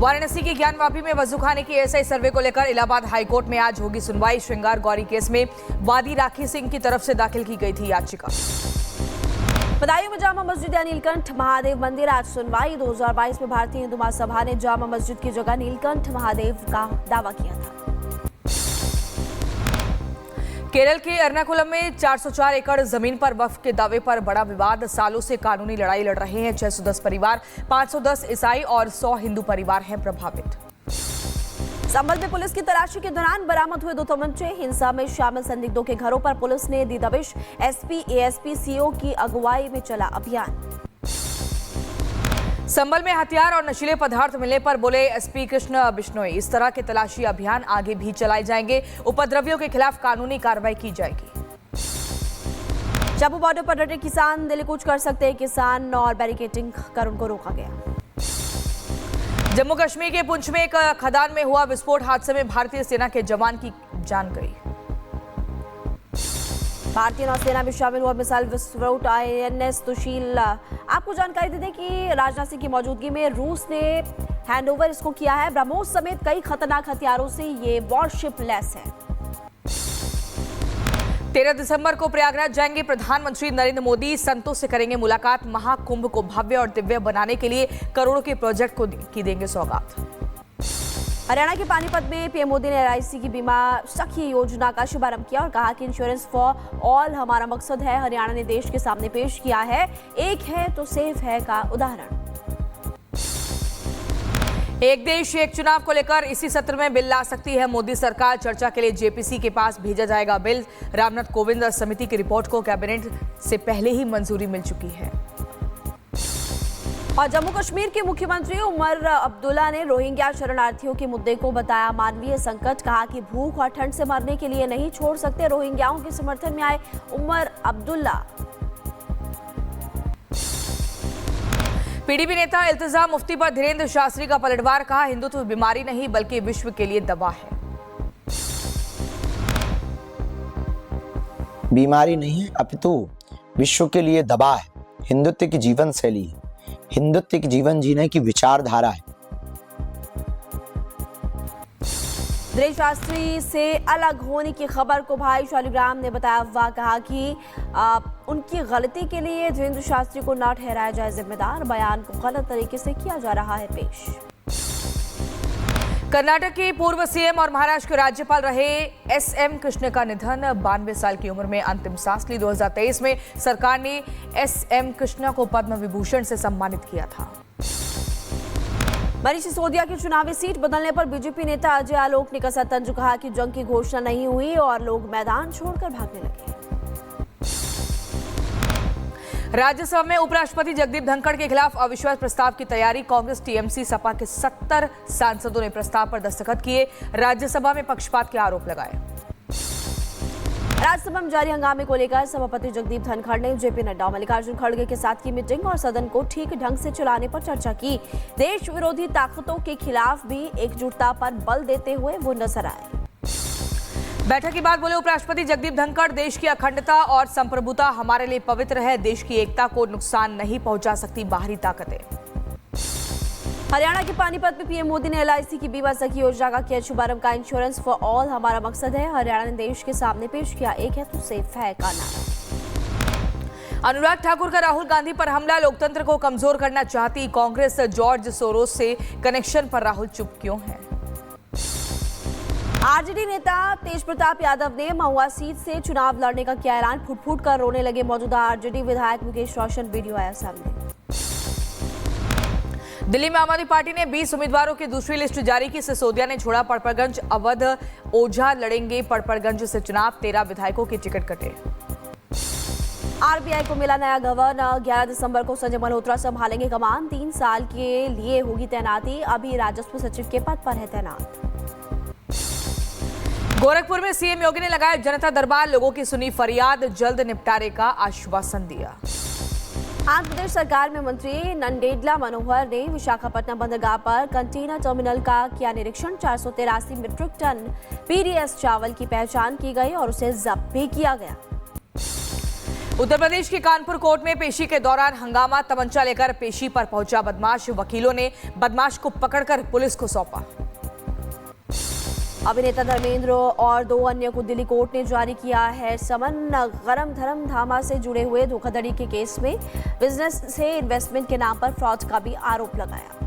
वाराणसी की ज्ञानवापी में वजू खाने की एसआई सर्वे को लेकर इलाहाबाद हाईकोर्ट में आज होगी सुनवाई। श्रृंगार गौरी केस में वादी राखी सिंह की तरफ से दाखिल की गई थी याचिका। बदायूं में जामा मस्जिद या नीलकंठ महादेव मंदिर आज सुनवाई। 2022 में भारतीय हिंदू महासभा ने जामा मस्जिद की जगह नीलकंठ महादेव का दावा किया था। केरल के एर्नाकुलम में 404 एकड़ जमीन पर वक्फ के दावे पर बड़ा विवाद। सालों से कानूनी लड़ाई लड़ रहे हैं 610 परिवार, 510 ईसाई और 100 हिंदू परिवार हैं प्रभावित। संभल में पुलिस की तलाशी के दौरान बरामद हुए 2 तमंचे। हिंसा में शामिल संदिग्धों के घरों पर पुलिस ने दी दबिश। एसपी, एएसपी, सीओ की अगुवाई में चला अभियान। संभल में हथियार और नशीले पदार्थ मिलने पर बोले एसपी कृष्ण बिश्नोई, इस तरह के तलाशी अभियान आगे भी चलाए जाएंगे। उपद्रवियों के खिलाफ कानूनी कार्रवाई की जाएगी। चाबू बॉर्डर पर डटे किसान, दिल्ली कूच कर सकते हैं किसान और बैरिकेडिंग कर उनको रोका गया। जम्मू कश्मीर के पुंछ में एक खदान में हुआ विस्फोट। हादसे में भारतीय सेना के जवान की जान गई। भारतीय नौसेना में शामिल हुआ मिसाइल विस्फोट INS सुशील। आपको जानकारी दे दें कि राजनाथ सिंह की मौजूदगी में रूस ने हैंडओवर इसको किया है। ब्रह्मोस समेत कई खतरनाक हथियारों से ये वॉरशिप लैस है। 13 दिसंबर को प्रयागराज जाएंगे प्रधानमंत्री नरेंद्र मोदी। संतों से करेंगे मुलाकात। महाकुंभ को भव्य और दिव्य बनाने के लिए करोड़ों के प्रोजेक्ट को की देंगे सौगात। हरियाणा के पानीपत में पीएम मोदी ने LIC की बीमा सखी योजना का शुभारंभ किया और कहा कि इंश्योरेंस फॉर ऑल हमारा मकसद है। हरियाणा ने देश के सामने पेश किया है एक है तो सेफ है का उदाहरण। एक देश एक चुनाव को लेकर इसी सत्र में बिल ला सकती है मोदी सरकार। चर्चा के लिए JPC के पास भेजा जाएगा बिल। रामनाथ कोविंद समिति की रिपोर्ट को कैबिनेट से पहले ही मंजूरी मिल चुकी है। और जम्मू कश्मीर के मुख्यमंत्री उमर अब्दुल्ला ने रोहिंग्या शरणार्थियों के मुद्दे को बताया मानवीय संकट। कहा कि भूख और ठंड से मरने के लिए नहीं छोड़ सकते। रोहिंग्याओं के समर्थन में आए उमर अब्दुल्ला। PDP नेता इल्तिजा मुफ्ती पर धीरेन्द्र शास्त्री का पलटवार। कहा हिंदुत्व बीमारी नहीं बल्कि विश्व के लिए दवा है। बीमारी नहीं अपितु विश्व के लिए दवा है। हिंदुत्व की जीवन शैली है। हिंदुत्व की जीवन जीने की विचारधारा है। धीरेन्द्र शास्त्री से अलग होने की खबर को भाई शालिग्राम ने बताया हुआ। कहा कि उनकी गलती के लिए धीरेन्द्र शास्त्री को न ठहराया जाए जिम्मेदार। बयान को गलत तरीके से किया जा रहा है पेश। कर्नाटक के पूर्व सीएम और महाराष्ट्र के राज्यपाल रहे SM कृष्ण का निधन। 92 साल की उम्र में अंतिम सांस ली। 2023 में सरकार ने SM कृष्ण को पद्म विभूषण से सम्मानित किया था। मनीष सिसोदिया की चुनावी सीट बदलने पर बीजेपी नेता अजय आलोक ने कसा तंज। कहा कि जंग की घोषणा नहीं हुई और लोग मैदान छोड़कर भागने लगे। राज्यसभा में उपराष्ट्रपति जगदीप धनखड़ के खिलाफ अविश्वास प्रस्ताव की तैयारी। कांग्रेस, TMC, सपा के 70 सांसदों ने प्रस्ताव पर दस्तखत किए। राज्यसभा में पक्षपात के आरोप लगाए। राज्यसभा में जारी हंगामे को लेकर सभापति जगदीप धनखड़ ने JP नड्डा, मल्लिकार्जुन खड़गे के साथ की मीटिंग और सदन को ठीक ढंग से चलाने पर चर्चा की। देश विरोधी ताकतों के खिलाफ भी एकजुटता पर बल देते हुए वो नजर आए। बैठक के बाद बोले उपराष्ट्रपति जगदीप धनखड़, देश की अखंडता और संप्रभुता हमारे लिए पवित्र है। देश की एकता को नुकसान नहीं पहुंचा सकती बाहरी ताकतें। हरियाणा के पानीपत में पीएम मोदी ने LIC की बीमा सखी योजना का किया शुभारंभ। का इंश्योरेंस फॉर ऑल हमारा मकसद है। हरियाणा ने देश के सामने पेश किया एक है तो सेफ है का नारा। अनुराग ठाकुर का राहुल गांधी पर हमला। लोकतंत्र को कमजोर करना चाहती कांग्रेस। जॉर्ज सोरोस से कनेक्शन पर राहुल चुप क्यों है। RJD नेता तेज प्रताप यादव ने महुआ सीट से चुनाव लड़ने का किया ऐलान। फूट फूट कर रोने लगे मौजूदा RJD विधायक मुकेश रोशन। वीडियो आया सामने। दिल्ली में आम आदमी पार्टी ने 20 उम्मीदवारों की दूसरी लिस्ट जारी की। सिसोदिया ने छोड़ा पड़पड़गंज। अवध ओझा लड़ेंगे पड़पड़गंज से चुनाव। 13 विधायकों के टिकट कटे। RBI को मिला नया गवर्नर। 11 दिसंबर को संजय मल्होत्रा संभालेंगे कमान। 3 साल के लिए होगी तैनाती। अभी राजस्व सचिव के पद पर है तैनात। गोरखपुर में CM योगी ने लगाया जनता दरबार। लोगों की सुनी फरियाद, जल्द निपटारे का आश्वासन दिया। आंध्र प्रदेश सरकार में मंत्री नंडेडला मनोहर ने विशाखापट्टनम बंदरगाह पर कंटेनर टर्मिनल का किया निरीक्षण। 483 मीट्रिक टन PDS चावल की पहचान की गई और उसे जब्त भी किया गया। उत्तर प्रदेश के कानपुर कोर्ट में पेशी के दौरान हंगामा, तमंचा लेकर पेशी पर पहुंचा बदमाश। वकीलों ने बदमाश को पकड़कर पुलिस को सौंपा। अभिनेता धर्मेंद्र और 2 अन्य को दिल्ली कोर्ट ने जारी किया है समन। गरम धर्म धामा से जुड़े हुए धोखाधड़ी के केस में बिजनेस से इन्वेस्टमेंट के नाम पर फ्रॉड का भी आरोप लगाया।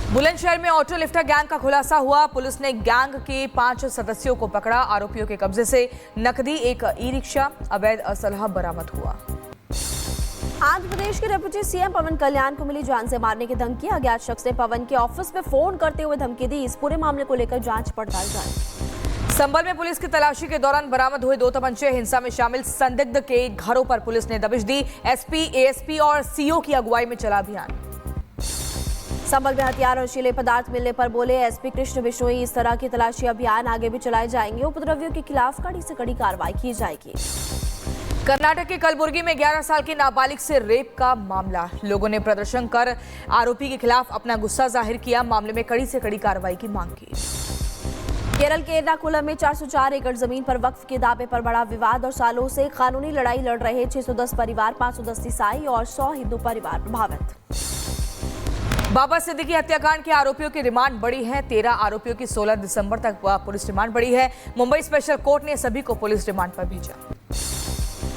बुलंदशहर में ऑटो लिफ्टर गैंग का खुलासा हुआ। पुलिस ने गैंग के 5 सदस्यों को पकड़ा। आरोपियों के कब्जे से नकदी, एक ई-रिक्शा, अवैध असलहा बरामद हुआ। आंध्र प्रदेश के डिप्टी सीएम पवन कल्याण को मिली जान से मारने की धमकी। अज्ञात शख्स ने पवन के ऑफिस में फोन करते हुए धमकी दी। इस पूरे मामले को लेकर जांच पड़ताल जारी। संभल में पुलिस की तलाशी के दौरान बरामद हुए 2 तमंचे। हिंसा में शामिल संदिग्ध के घरों पर पुलिस ने दबिश दी। एसपी, एएसपी और सीओ की अगुवाई में चला अभियान। संभल में हथियार और नशीले पदार्थ मिलने पर बोले एसपी कृष्ण बिश्नोई, इस तरह की तलाशी अभियान आगे भी चलाए जाएंगे। उपद्रवियों के खिलाफ कड़ी से कड़ी कार्रवाई की जाएगी। कर्नाटक के कलबुर्गी में 11 साल के नाबालिग से रेप का मामला। लोगों ने प्रदर्शन कर आरोपी के खिलाफ अपना गुस्सा जाहिर किया। मामले में कड़ी से कड़ी कार्रवाई की मांग की। केरल के एर्नाकुलम में 404 एकड़ जमीन पर वक्फ के दावे पर बड़ा विवाद और सालों से कानूनी लड़ाई लड़ रहे 610 परिवार, 510 ईसाई और 100 हिंदू परिवार प्रभावित। बाबा सिद्दीकी हत्याकांड के आरोपियों की रिमांड बढ़ी है। 13 आरोपियों की 16 दिसंबर तक पुलिस रिमांड बढ़ी है। मुंबई स्पेशल कोर्ट ने सभी को पुलिस रिमांड पर भेजा।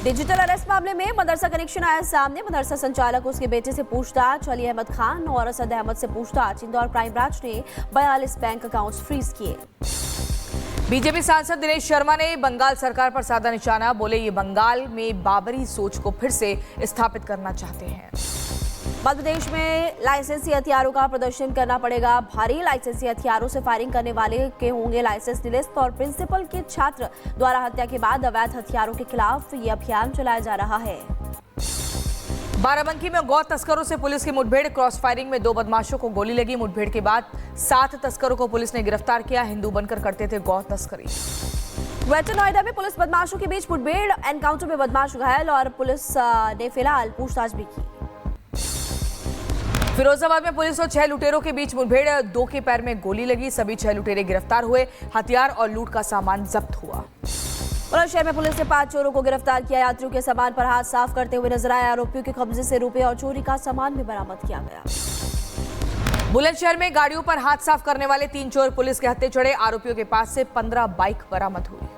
डिजिटल अरेस्ट मामले में मदरसा कनेक्शन आया सामने। मदरसा संचालक, उसके बेटे से पूछताछ। अली अहमद खान और असद अहमद से पूछताछ। इंदौर क्राइम ब्रांच ने 42 बैंक अकाउंट्स फ्रीज किए। बीजेपी सांसद दिनेश शर्मा ने बंगाल सरकार पर साधा निशाना। बोले ये बंगाल में बाबरी सोच को फिर से स्थापित करना चाहते हैं। मध्य प्रदेश में लाइसेंसी हथियारों का प्रदर्शन करना पड़ेगा भारी। लाइसेंसी हथियारों से फायरिंग करने वाले के होंगे लाइसेंस निरस्त। और प्रिंसिपल के छात्र द्वारा हत्या के बाद अवैध हथियारों के खिलाफ ये अभियान चलाया जा रहा है। बाराबंकी में गौ तस्करों से पुलिस की मुठभेड़। क्रॉस फायरिंग में 2 बदमाशों को गोली लगी। मुठभेड़ के बाद 7 तस्करों को पुलिस ने गिरफ्तार किया। हिंदू बनकर करते थे गौ तस्करी। ग्रेटर नोएडा में पुलिस बदमाशों के बीच मुठभेड़। एनकाउंटर में बदमाश घायल और पुलिस ने फिलहाल पूछताछ भी की। फिरोजाबाद में पुलिस और 6 लुटेरों के बीच मुठभेड़। 2 के पैर में गोली लगी। सभी 6 लुटेरे गिरफ्तार हुए। हथियार और लूट का सामान जब्त हुआ। बुलंदशहर में पुलिस ने 5 चोरों को गिरफ्तार किया। यात्रियों के सामान पर हाथ साफ करते हुए नजर आए। आरोपियों के कब्जे से रुपए और चोरी का सामान भी बरामद किया गया। बुलंदशहर में गाड़ियों पर हाथ साफ करने वाले 3 चोर पुलिस के हत्थे चढ़े। आरोपियों के पास से 15 बाइक बरामद हुई।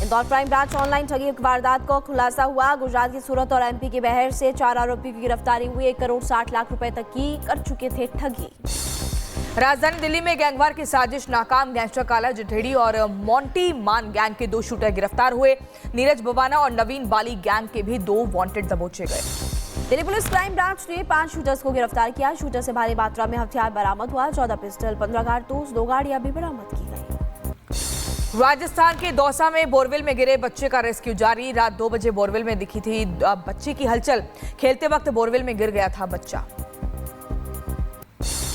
इंदौर क्राइम ब्रांच ऑनलाइन ठगी वारदात का खुलासा हुआ। गुजरात की सूरत और एमपी के बहर से 4 आरोपियों की गिरफ्तारी हुई। 1 करोड़ 60 लाख रुपए तक की कर चुके थे ठगी। राजधानी दिल्ली में गैंगवार की साजिश नाकाम। गैंगस्टर काला जठेड़ी और मोंटी मान गैंग के 2 शूटर गिरफ्तार हुए। नीरज बवाना और नवीन बाली गैंग के भी 2 वांटेड दबोचे गए। दिल्ली पुलिस क्राइम ब्रांच ने 5 शूटर्स को गिरफ्तार किया। शूटर से भारी मात्रा में हथियार बरामद हुआ। 14 पिस्टल, 15 कारतूस, 2 गाड़ियां भी बरामद की गई। राजस्थान के दौसा में बोरवेल में गिरे बच्चे का रेस्क्यू जारी। रात 2 बजे बोरवेल में दिखी थी बच्चे की हलचल। खेलते वक्त बोरवेल में गिर गया था बच्चा।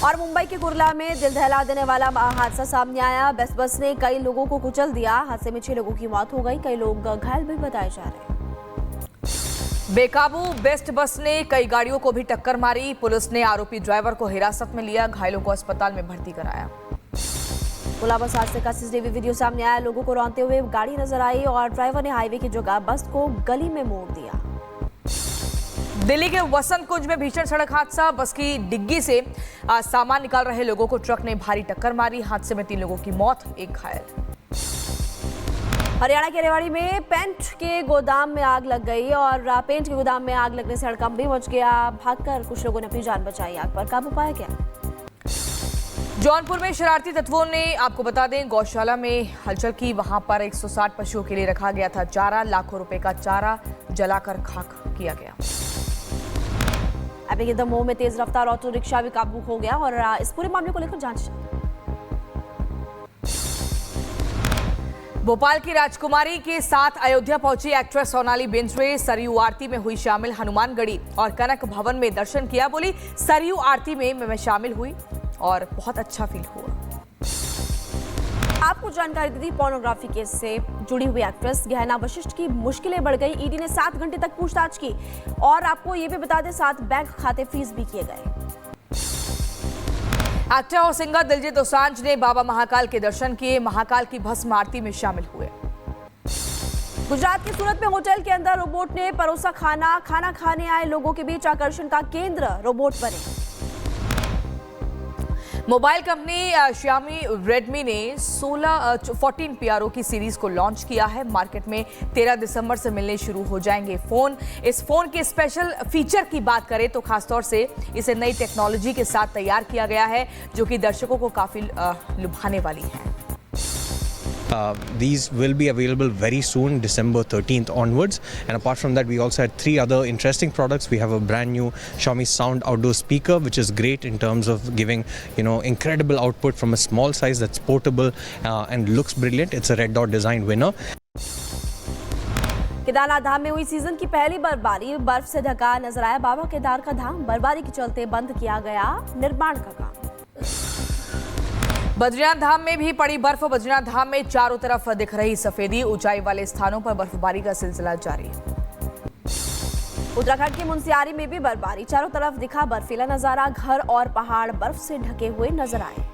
और मुंबई के कुर्ला में दिल दहला देने वाला हादसा सामने आया। बस ने कई लोगों को कुचल दिया। हादसे में 6 लोगों की मौत हो गई। कई लोग घायल भी बताए जा रहे हैं। बेकाबू बेस्ट बस ने कई गाड़ियों को भी टक्कर मारी। पुलिस ने आरोपी ड्राइवर को हिरासत में लिया। घायलों को अस्पताल में भर्ती कराया। खुला बस हादसे का सीसीटीवी वीडियो सामने आया। लोगों को रौंदते हुए गाड़ी नजर आई और ड्राइवर ने हाईवे की जगह बस को गली में मोड़ दिया। दिल्ली के वसंत कुंज में भीषण सड़क हादसा। बस की डिग्गी से सामान निकाल रहे लोगों को ट्रक ने भारी टक्कर मारी। हादसे में 3 लोगों की मौत, 1 घायल। हरियाणा के रेवाड़ी में पेंट के गोदाम में आग लग गई और पेंट के गोदाम में आग लगने से हड़कंप भी मच गया। भागकर कुछ लोगों ने अपनी जान बचाई। आग पर काबू पाया गया। जौनपुर में शरारती तत्वों ने, आपको बता दें, गौशाला में हलचल की। वहां पर 160 पशुओं के लिए रखा गया था चारा। लाखों रुपए का चारा जलाकर खाक किया गया। एपी के दमोह में तेज रफ्तार ऑटो रिक्शा भी काबू हो गया और इस पूरे मामले को लेकर जांच। भोपाल की राजकुमारी के साथ अयोध्या पहुंची एक्ट्रेस सोनाली बेंद्रे। सरयू आरती में हुई शामिल। हनुमानगढ़ी और कनक भवन में दर्शन किया। बोली सरयू आरती में मैं शामिल हुई और बहुत अच्छा फील हुआ। आपको जानकारी दी थी पोर्नोग्राफी केस से जुड़ी हुई एक्ट्रेस गहना वशिष्ठ की मुश्किलें बढ़ गई। ईडी ने 7 घंटे तक पूछताछ की और आपको ये भी बता दें 7 बैंक खाते फ्रीज भी किए गए। एक्टर और सिंगर दिलजीत दोसांझ ने बाबा महाकाल के दर्शन किए। महाकाल की भस्म आरती में शामिल हुए। गुजरात के सूरत में होटल के अंदर रोबोट ने परोसा खाना खाने आए लोगों के बीच आकर्षण का केंद्र रोबोट बने। मोबाइल कंपनी श्यामी रेडमी ने 14 प्यारों की सीरीज को लॉन्च किया है। मार्केट में 13 दिसंबर से मिलने शुरू हो जाएंगे फोन। इस फोन के स्पेशल फीचर की बात करें तो खासतौर से इसे नई टेक्नोलॉजी के साथ तैयार किया गया है जो कि दर्शकों को काफी लुभाने वाली है। These will be available very soon, December 13th onwards. And apart from that, we also had 3 other interesting products. We have a brand new Xiaomi Sound outdoor speaker, which is great in terms of giving, incredible output from a small size that's portable and looks brilliant. It's a red dot design winner. Kedarnath धाम में हुई season की पहली बर्फबारी, बर्फ से ढका नजर आया बाबा केदार का धाम। बर्फबारी के चलते बंद किया गया निर्माण का काम। बद्रीनाथ धाम में भी पड़ी बर्फ। बद्रीनाथ धाम में चारों तरफ दिख रही सफेदी। ऊंचाई वाले स्थानों पर बर्फबारी का सिलसिला जारी। उत्तराखंड के मुनस्यारी में भी बर्फबारी, चारों तरफ दिखा बर्फीला नजारा। घर और पहाड़ बर्फ से ढके हुए नजर आए।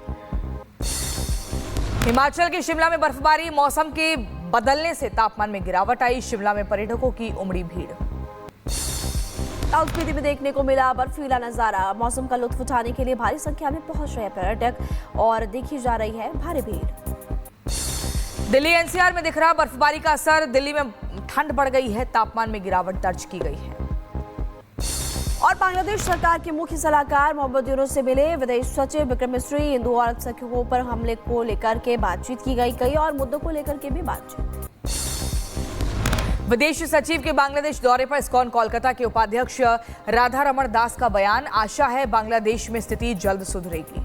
हिमाचल के शिमला में बर्फबारी, मौसम के बदलने से तापमान में गिरावट आई। शिमला में पर्यटकों की उमड़ी भीड़। लाहौल स्पीति में देखने को मिला बर्फीला नजारा। मौसम का लुत्फ उठाने के लिए भारी संख्या में पहुंच रहे पर्यटक और देखी जा रही है भारी भीड़। दिल्ली एनसीआर में दिख रहा बर्फबारी का असर। दिल्ली में ठंड बढ़ गई है, तापमान में गिरावट दर्ज की गई है। और बांग्लादेश सरकार के मुख्य सलाहकार मोहम्मद यूनुस से मिले विदेश सचिव विक्रम मिस्री। हिंदू और अल्पसंख्यकों पर हमले को लेकर के बातचीत की गई। कई और मुद्दों को लेकर के भी बातचीत। विदेश सचिव के बांग्लादेश दौरे पर इस्कॉन कोलकाता के उपाध्यक्ष राधा रमण दास का बयान। आशा है बांग्लादेश में स्थिति जल्द सुधरेगी।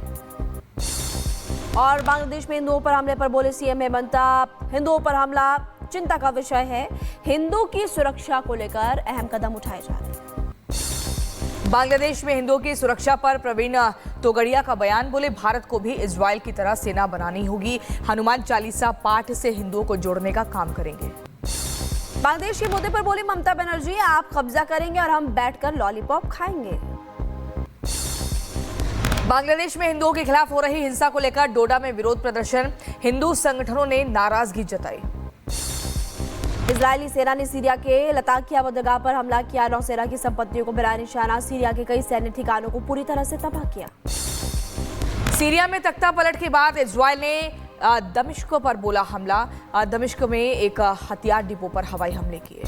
और बांग्लादेश में हिंदुओं पर हमले पर बोले सीएम हेमंता, हिंदुओं पर हमला चिंता का विषय है। हिंदू की सुरक्षा को लेकर अहम कदम उठाए जा रहे हैं। बांग्लादेश में हिंदुओं की सुरक्षा पर प्रवीण तोगड़िया का बयान। बोले भारत को भी इजराइल की तरह सेना बनानी होगी। हनुमान चालीसा पाठ से हिंदुओं को जोड़ने का काम करेंगे। बांग्लादेश के मुद्दे पर बोली ममता बनर्जी, आप कब्जा करेंगे और हम बैठकर लॉलीपॉप खाएंगे। बांग्लादेश में हिंदुओं के खिलाफ हो रही हिंसा को लेकर डोडा में विरोध प्रदर्शन। हिंदू संगठनों ने नाराजगी जताई। इजरायली सेना ने सीरिया के लताकिया बंदरगाह पर हमला किया। नौसेना की संपत्तियों को बनाया निशाना। सीरिया के कई सैन्य ठिकानों को पूरी तरह से तबाह किया। सीरिया में तख्ता पलट के बाद इजरायल ने दमिश्क पर बोला हमला। दमिश्क में एक हथियार डिपो पर हवाई हमले किए।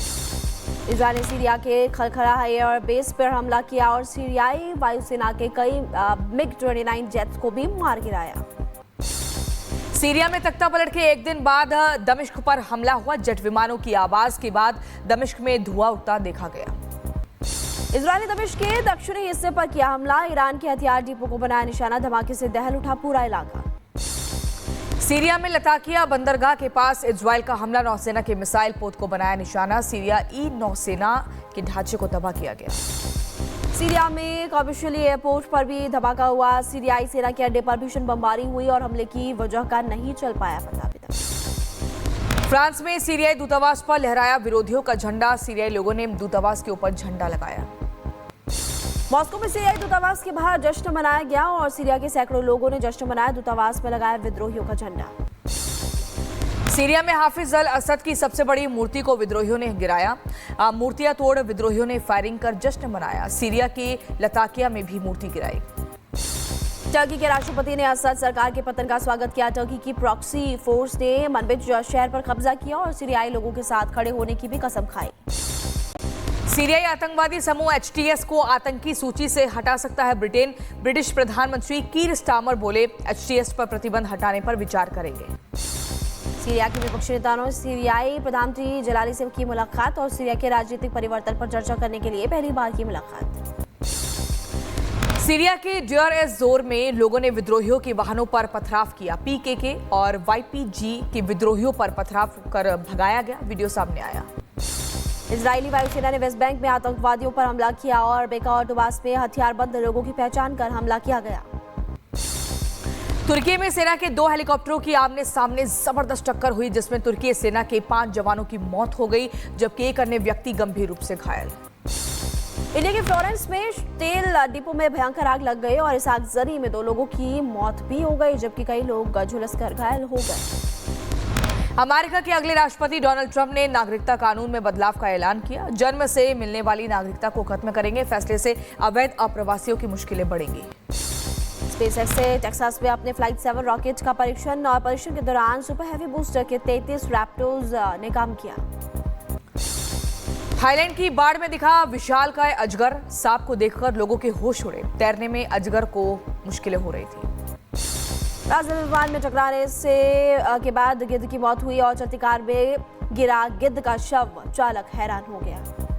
इजरायल ने सीरिया के खलखला एयर बेस पर हमला किया और सीरियाई वायुसेना के कई MiG-29 जेट्स को भी मार गिराया। सीरिया में तख्ता पलट के एक दिन बाद दमिश्क पर हमला हुआ। जेट विमानों की आवाज के बाद दमिश्क में धुआं उठता देखा गया। इजरायल ने दमिश्क के दक्षिणी हिस्से पर किया हमला। ईरान के हथियार डिपो को बनाया निशाना। धमाके से दहल उठा पूरा इलाका। सीरिया में लताकिया बंदरगाह के पास इजरायल का हमला। नौसेना के मिसाइल पोत को बनाया निशाना। सीरियाई नौसेना के ढांचे को तबाह किया गया। सीरिया में कॉबिशली एयरपोर्ट पर भी धमाका हुआ। सीरियाई सेना के अड्डे पर भीषण बमबारी हुई और हमले की वजह का नहीं चल पाया पता अभी तक। फ्रांस में सीरियाई दूतावास पर लहराया विरोधियों का झंडा। सीरियाई लोगों ने दूतावास के ऊपर झंडा लगाया। मॉस्को में सीरियाई दूतावास के बाहर जश्न मनाया गया और सीरिया के सैकड़ों लोगों ने जश्न मनाया। दूतावास में लगाया विद्रोहियों का झंडा। सीरिया में हाफिज अल असद की सबसे बड़ी मूर्ति को विद्रोहियों ने गिराया। मूर्तियां तोड़ विद्रोहियों ने फायरिंग कर जश्न मनाया। सीरिया के लताकिया में भी मूर्ति गिराई। टर्की के राष्ट्रपति ने असद सरकार के पतन का स्वागत किया। टर्की की प्रॉक्सी फोर्स ने मनबिज शहर पर कब्जा किया और सीरियाई लोगों के साथ खड़े होने की भी कसम खाई। सीरियाई आतंकवादी समूह HTS को आतंकी सूची से हटा सकता है ब्रिटेन। ब्रिटिश प्रधानमंत्री कीर स्टारमर बोले HTS पर प्रतिबंध हटाने पर विचार करेंगे। सीरिया के विपक्षी नेताओं ने सीरियाई प्रधानमंत्री जलाली से की मुलाकात और सीरिया के राजनीतिक परिवर्तन पर चर्चा करने के लिए पहली बार की मुलाकात। सीरिया के डियर एज जोर में लोगों ने विद्रोहियों के वाहनों पर पथराव किया। PKK और YPG के विद्रोहियों पर पथराव कर भगाया गया। वीडियो सामने आया। इजरायली वायुसेना ने वेस्ट बैंक में आतंकवादियों पर हमला किया और बेका और टुबास में हथियारबंद लोगों की पहचान कर हमला किया गया। तुर्की में सेना के 2 हेलीकॉप्टरों की आमने सामने जबरदस्त टक्कर हुई जिसमें तुर्की सेना के 5 जवानों की मौत हो गई जबकि एक अन्य व्यक्ति गंभीर रूप से घायल। इंडिया के फ्लोरेंस में तेल डिपो में भयंकर आग लग गई और इस आगजनी में 2 लोगों की मौत भी हो गई जबकि कई लोग झुलसकर घायल हो गए। अमेरिका के अगले राष्ट्रपति डोनाल्ड ट्रंप ने नागरिकता कानून में बदलाव का ऐलान किया। जन्म से मिलने वाली नागरिकता को खत्म करेंगे। फैसले से अवैध अप्रवासियों की मुश्किलें बढ़ेंगी। स्पेसएक्स से टेक्सास में अपने फ्लाइट 7 रॉकेट का परीक्षण और परीक्षण के दौरान सुपर हैवी बूस्टर के 33 रैप्टर्स ने काम किया। थाईलैंड की बाढ़ में दिखा विशालकाय अजगर। सांप को देखकर लोगों के होश उड़े। तैरने में अजगर को मुश्किलें हो रही थी। राजधानी विमान में टकराने के बाद गिद्ध की मौत हुई और चलती कार में गिरा गिद्ध का शव। चालक हैरान हो गया।